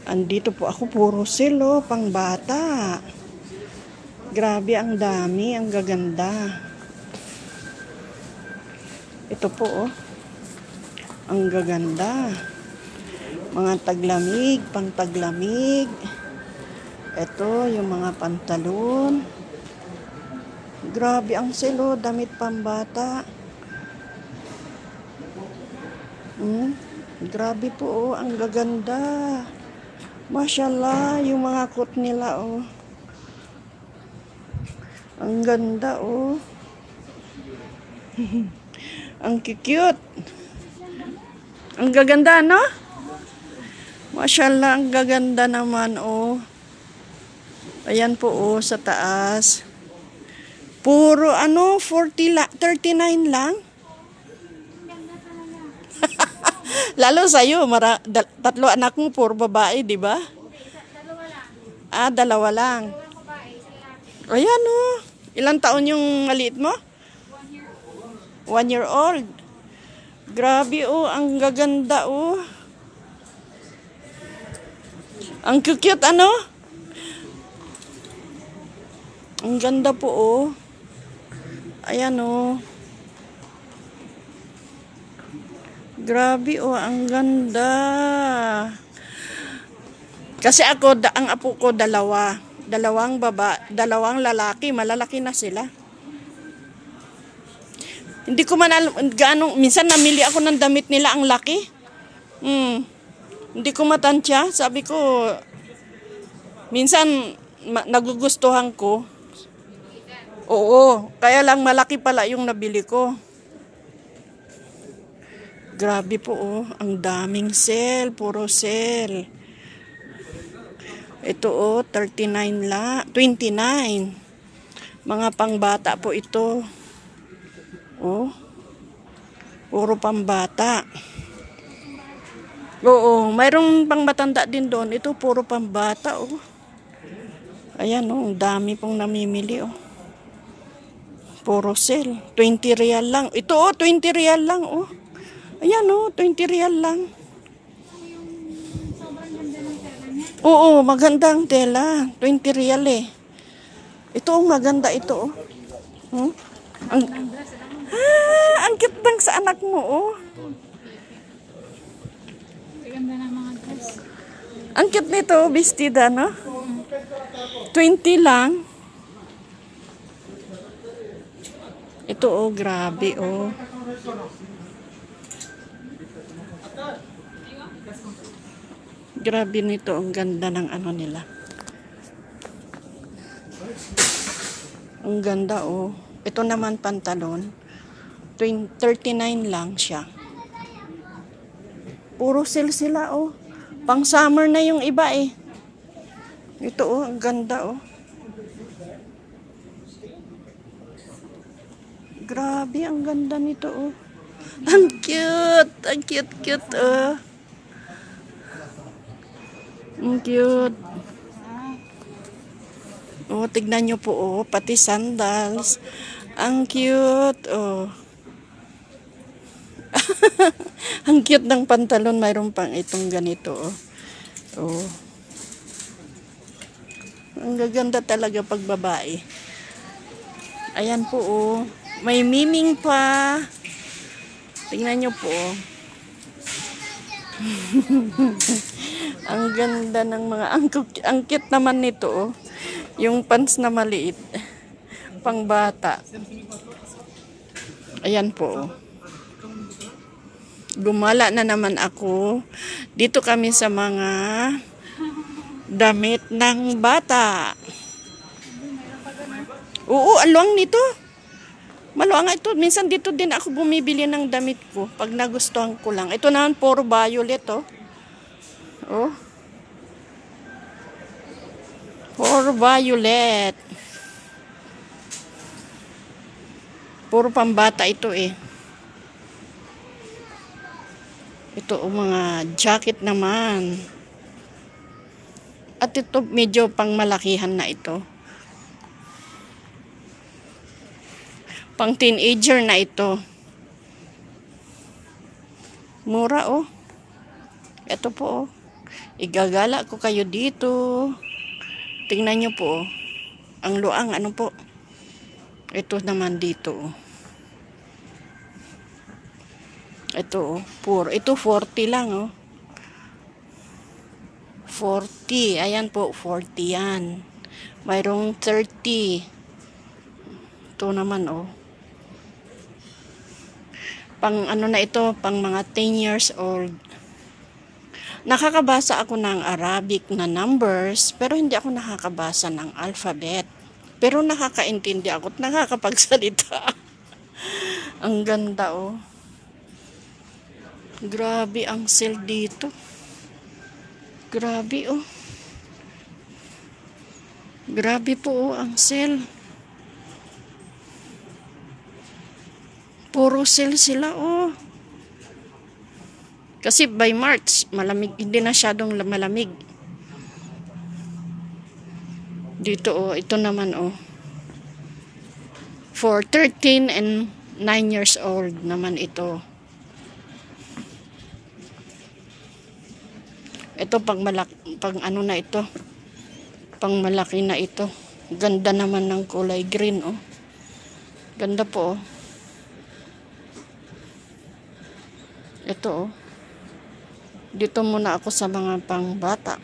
Andito po ako, puro sale, pang bata. Grabe, ang dami, ang gaganda. Ito po, oh. Ang gaganda. Mga taglamig, pang taglamig. Ito, yung mga pantalon. Grabe ang sale, damit pang bata. Grabe po, oh, ang gaganda. Mashallah, yung mga coat nila, oh. Ang ganda, oh. Ang cute. Ang gaganda, no? Mashallah, ang gaganda naman, oh. Ayan po, oh, sa taas. Puro, 39 lang. Lalo sa'yo, tatlo anak mo, puro babae, di ba? Dalawa lang. Ayan, oh. Ilang taon yung maliit mo? 1 year old. Grabe, oh. Ang gaganda, oh. Ang cute, ano? Ang ganda po, oh. Ayan, oh. Grabe, oh. Ang ganda. Kasi ako, ang apo ko, dalawang lalaki, malalaki na sila. Hindi ko man alam, minsan namili ako ng damit nila, ang laki. Hindi ko matansya. Sabi ko, minsan nagugustuhan ko. Oo, kaya lang malaki pala yung nabili ko. Grabe po, oh, ang daming sale, puro sale. Ito, oh, 39 la, 29. Mga pangbata po ito. Oh. Puro pambata. Oo, mayroong pangmatanda din doon. Ito puro pambata, oh. Ayan, oh, ang dami pong namimili, oh. Puro sale. 20 real lang. Ito, oh, 20 real lang, oh. Ayan, oh, 20 real lang. Oo, magandang tela. 20 real eh. Ito, maganda ito, oh. Ang cute lang sa anak mo, oh. Ganda ng mga dress. Ang cute nito, bestida, no? 20 lang. Ito, oh, grabe, oh. Grabe nito, ang ganda ng ano nila. Ang ganda, oh. Ito naman pantalon. 39 lang siya. Puro sale sila, oh. Pang summer na yung iba, eh. Ito, oh, ang ganda, oh. Grabe, ang ganda nito, oh. Ang cute! Ang cute, oh. Ang cute. Oh, tignan nyo po, oh. Pati sandals. Ang cute, oh. Ang cute ng pantalon. Mayroon pang itong ganito, oh. Oh. Ang gaganda talaga pag babae. Ayan po, oh. May meaning pa. Tingnan nyo po, oh. Ang ganda ng mga, ang cute naman nito, oh. Yung pants na maliit. Pang bata. Ayan po, oh. Gumala na naman ako. Dito kami sa mga damit ng bata. Oo, aluang nito. Maluang ito. Minsan dito din ako bumibili ng damit ko pag nagustuhan ko lang. Ito naman puro violet, oh. Oh. Puro violet. Puro pambata ito, eh. Ito, oh, mga jacket naman. At ito medyo pang malakihan na ito. Pang teenager na ito. Mura, oh. Ito po, oh. Igagala ko kayo dito. Tingnan nyo po. Ang luang, ano po. Ito naman dito. Ito, ito 40 lang, oh. 40. Ayan po, 40 yan. Mayroong 30. Ito naman, oh. Pang ano na ito, pang mga 10 years old. Nakakabasa ako ng Arabic na numbers, pero hindi ako nakakabasa ng alphabet. Pero nakakaintindi ako at nakakapagsalita. Ang ganda, oh. Grabe ang sale dito. Grabe, oh. Grabe po, oh, ang sale. Puro sale sila, oh. Kasi by March, malamig, hindi na masyadong malamig. Dito, oh, ito naman, oh. For 13 and 9 years old naman ito. Ito pang ano na ito. Pang malaki na ito. Ganda naman ng kulay green, oh. Ganda po, oh. Ito, oh. Dito muna ako sa mga pangbata.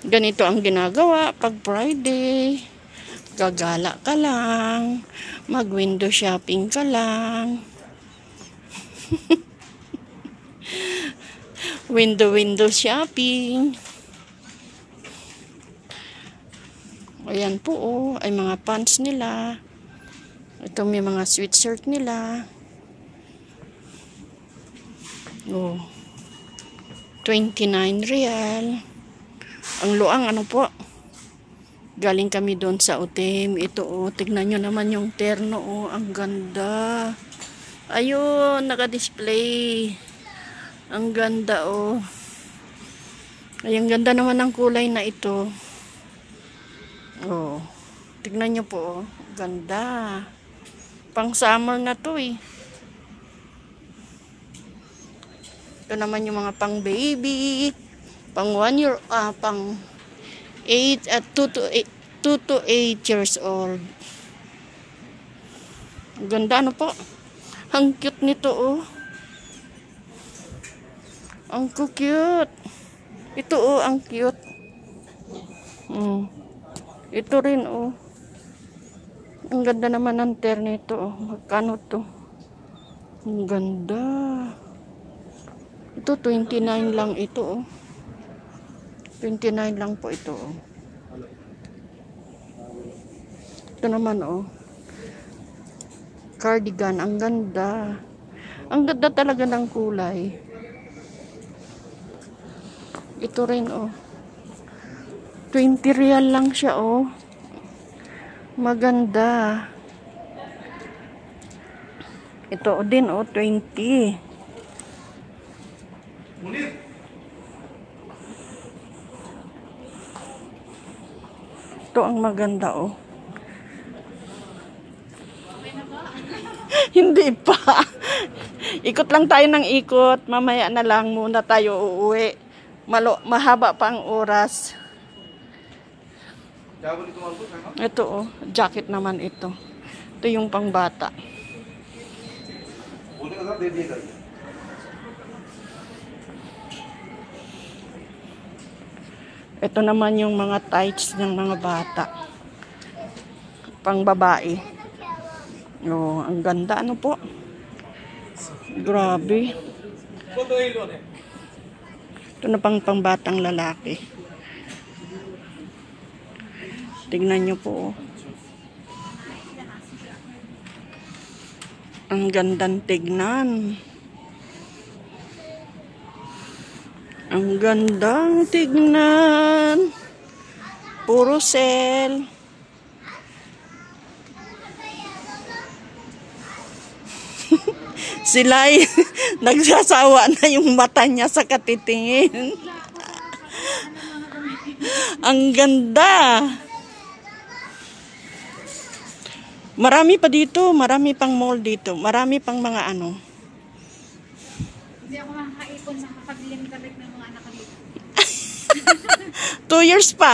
Ganito ang ginagawa pag Friday. Gagala ka lang. Mag-window shopping ka lang. Window shopping. Ayan po, oh. Ay mga pants nila. Ito may mga sweatshirt nila. Oh. 29 real. Ang luang, ano po. Galing kami doon sa UTM. Ito, oh. Tignan nyo naman yung terno, oh. Ang ganda. Ayun, naka-display. Ang ganda, oh. Ay, ang ganda naman ng kulay na ito. Oh. Tignan nyo po, oh. Ganda. Pang summer na to, eh. Ito naman yung mga pang baby, pang 1 year, pang 8 at 2 to 8 years old. Ganda, ano po? Ang cute nito, oh. Ang cute. Ito, oh, ang cute. Ito rin, oh. Ang ganda naman ng ternito, oh. Magkano to? Ang ganda. Ito, 29 lang ito, oh. 29 lang po ito, oh. Ito naman, oh. Cardigan, ang ganda. Ang ganda talaga ng kulay. Ito rin, oh. 20 real lang siya, oh. Maganda. Ito din, oh, 20. Ito ang maganda, oh. Hindi pa. Ikot lang tayo ng ikot. Mamaya na lang muna tayo uuwi. Mahaba pa ang oras. Ito, oh. Jacket naman ito. Ito yung pangbata. Ito naman yung mga tights ng mga bata. Pang babae. Oh, ang ganda, ano po? Grabe. Ito na pangbatang lalaki. Tignan nyo po. Ang gandang tignan. Ang gandang tignan. Puro sale. Sila ay nagsasawa na yung mata niya sa katitingin. Ang ganda. Marami pa dito, marami pang mall dito, marami pang mga ano. Hindi ako makakaipon, makakabili ng damit ng mga anak ko dito. 2 years pa.